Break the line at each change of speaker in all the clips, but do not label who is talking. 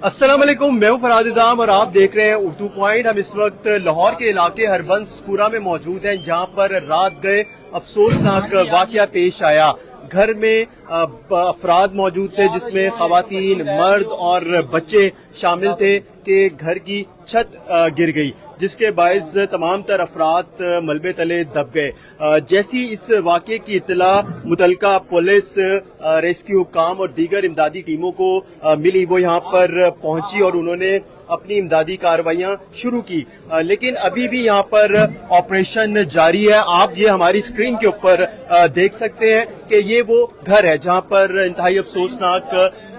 अस्सलाम वालेकुम, मैं हूं फराद निज़ाम और आप देख रहे हैं उर्दू पॉइंट। हम इस वक्त लाहौर के इलाके हरबंसपुरा में मौजूद हैं, जहां पर रात गए अफसोसनाक वाकया पेश आया। घर में अफराद मौजूद थे, जिसमें खवातीन, मर्द और बच्चे शामिल थे कि घर की छत गिर गई, जिसके बायस तमाम तर अफराद मलबे तले दब गए। जैसी इस वाक़े की इत्तला मुतलका पुलिस, रेस्क्यू काम और दीगर इमदादी टीमों को मिली, वो यहाँ पर पहुंची और उन्होंने अपनी इमदादी कार्रवाइयां शुरू की। लेकिन अभी भी यहाँ पर ऑपरेशन जारी है। आप ये हमारी स्क्रीन के ऊपर देख सकते हैं कि ये वो घर है जहाँ पर इंतहाई अफसोसनाक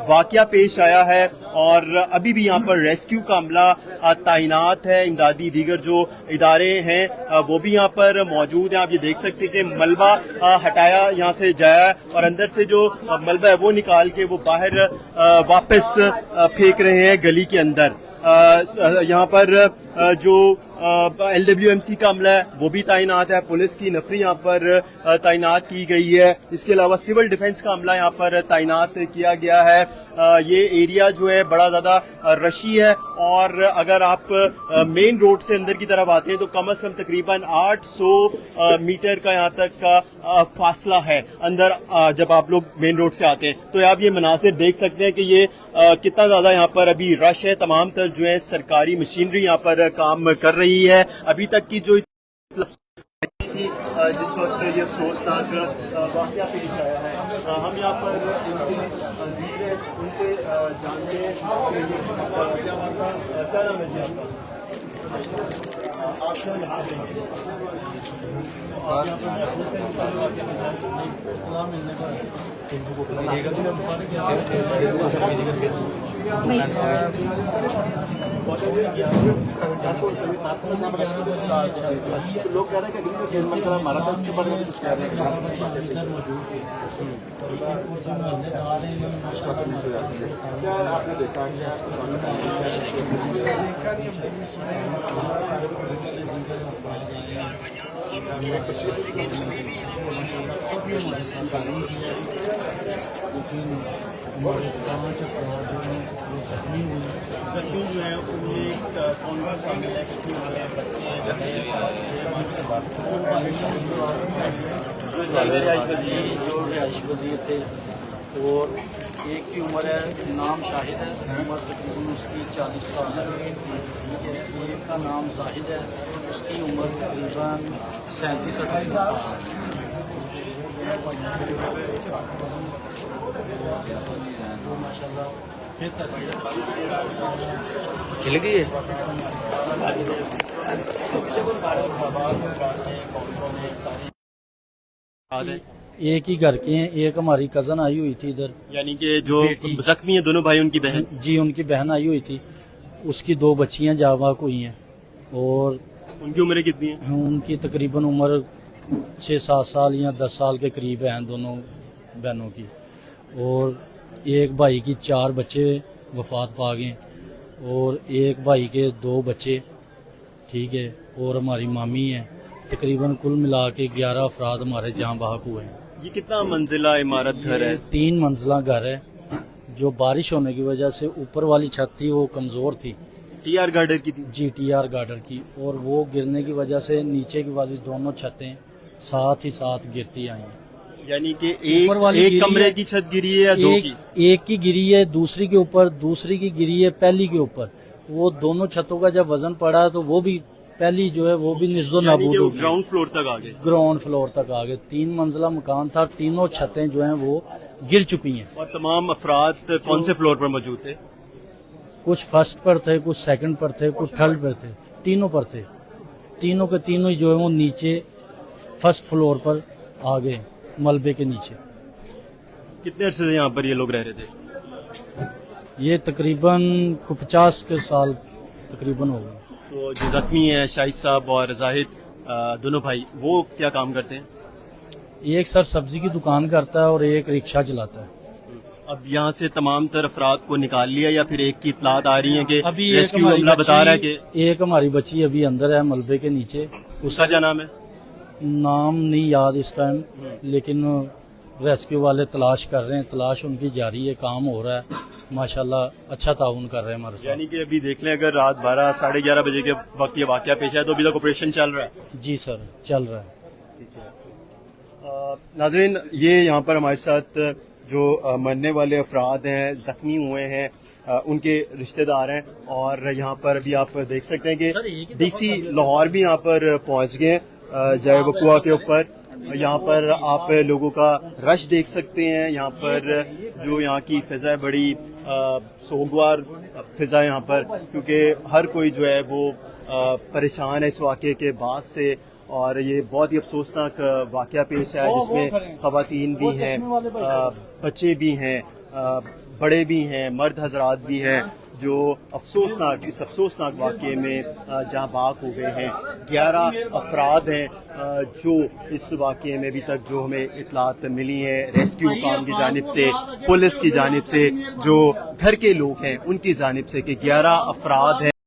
वाकया पेश आया है और अभी भी यहाँ पर रेस्क्यू का अमला तैनात है। इमदादी दीगर जो इदारे हैं वो भी यहाँ पर मौजूद हैं। आप ये देख सकते हैं कि मलबा हटाया यहाँ से जाया है और अंदर से जो मलबा है वो निकाल के वो बाहर वापस फेंक रहे हैं गली के अंदर। यहाँ पर जो LWMC का अमला है वो भी तैनात है, पुलिस की नफरी यहाँ पर तैनात की गई है। इसके अलावा सिविल डिफेंस का अमला यहाँ पर तैनात किया गया है। ये एरिया जो है बड़ा ज्यादा रशी है और अगर आप मेन रोड से अंदर की तरफ आते हैं तो कम से कम तकरीबन 800 मीटर का यहाँ तक का फासला है अंदर जब आप लोग मेन रोड से आते हैं। तो आप ये मनासिर देख सकते हैं कि ये कितना ज्यादा यहाँ पर अभी रश है। तमाम तर जो है सरकारी मशीनरी यहाँ पर काम कर रही है। अभी तक की जो जिस वक्त ये अफसोसनाक वाक़या पेश आया है, हम यहाँ पर उनसे जानते हैं कि ये क्या नाम है जी आपका? आप यहाँ लोग कह रहे हैं कि हमारा था उसके बारे में कह रहे क्या आपने देखा जख्मी जो है उनमें कौन कौन शामिल है, कितने वाले बच्चे
जो रिहाइश वजीर थे और एक की उम्र है, नाम शाहिद है, उम्र तकरीबन उसकी 40 साल है। ठीक है, एक का नाम जाहिद है, उसकी उम्र तकरीबन 37-38 साल है। माशाल्लाह
हिल गई है।
एक ही घर के हैं, एक हमारी कजन आई हुई थी इधर,
यानी कि जो जख्मी है दोनों भाई उनकी बहन
जी, उनकी बहन आई हुई थी, उसकी 2 बच्चियां जावाक हुई हैं और
उनकी उम्र कितनी है?
उनकी तकरीबन उम्र 6-7 साल या 10 साल के करीब हैं दोनों बहनों की। और एक भाई की 4 बच्चे वफात पा गए और एक भाई के 2 बच्चे, ठीक है, और हमारी मामी है। तकरीबन कुल मिला के 11 अफराद हमारे जाँ बहक हुए हैं।
ये कितना मंजिला इमारत घर है?
3 मंजिला घर है। जो बारिश होने की वजह से ऊपर वाली छत थी वो कमज़ोर थी,
TR गार्डर की थी
जी, TR गार्डर की, और वो गिरने की वजह से नीचे की वाली दोनों छतें साथ ही साथ गिरती आई हैं।
यानी कि एक कमरे की छत गिरी है या 2 की?
एक की गिरी है, दूसरी के ऊपर, दूसरी की गिरी है पहली के ऊपर। वो दोनों छतों का जब वजन पड़ा तो वो भी पहली जो है वो भी निस्दो नाबूद हो गई,
ग्राउंड फ्लोर तक आ गए।
ग्राउंड फ्लोर तक आ गए। 3 मंजिला मकान था, तीनों छतें जो हैं वो गिर चुकी हैं।
और तमाम अफराद कौन से फ्लोर पर मौजूद थे?
कुछ फर्स्ट पर थे, कुछ सेकंड पर थे, कुछ थर्ड पर थे, तीनों पर थे। तीनों के तीनों जो है वो नीचे फर्स्ट फ्लोर पर आ गए, मलबे के नीचे।
कितने अरसे से यहाँ पर ये लोग रह रहे थे?
ये तकरीबन 50 के साल तकरीबन हो गए।
तो जो जख्मी है शाहिद साहब और जाहिद दोनों भाई, वो क्या काम करते हैं?
एक सर सब्जी की दुकान करता है और एक रिक्शा चलाता है।
अब यहाँ से तमाम तर अफराद को निकाल लिया या फिर एक की इतलात आ रही है कि
अभी एक
रेस्क्यू
हमारी
अमला बता रहा है कि
एक हमारी बच्ची अभी अंदर है मलबे के नीचे,
उसका क्या नाम है?
नाम नहीं याद इस टाइम, लेकिन रेस्क्यू वाले तलाश कर रहे हैं, तलाश उनकी जारी है, काम हो रहा है, माशाल्लाह अच्छा ताउन कर रहे हैं हमारे साथ।
यानी कि अभी देख लें अगर रात 12 साढ़े 11 बजे के वक्त ये वाकया पेश आया तो अभी तक ऑपरेशन चल रहा है।
जी सर, चल रहा है।
नाजरीन, ये यहाँ पर हमारे साथ जो मरने वाले अफराद हैं, जख्मी हुए हैं, उनके रिश्तेदार हैं और यहाँ पर अभी आप देख सकते हैं कि डीसी लाहौर भी यहाँ पर पहुँच गए हैं जय बकुआ के ऊपर। यहाँ पर आप लोगों का रश देख सकते हैं। यहाँ पर जो यहाँ की फिजा बड़ी सोगवार फिजा यहाँ पर, क्योंकि हर कोई जो है वो परेशान है इस वाक़े के बाद से और ये बहुत ही अफसोसनाक वाक़या पेश आया जिसमें ख़वातीन भी हैं, बच्चे भी हैं, बड़े भी हैं, मर्द हजरात भी हैं जो इस अफसोसनाक वाक़े में जहाँ बाक हो गए हैं। 11 अफराद हैं जो इस वाक़े में अभी तक जो हमें इतलात मिली है रेस्क्यू काम की जानिब से, पुलिस की जानिब से, जो घर के लोग हैं उनकी जानिब से कि 11 अफराद हैं।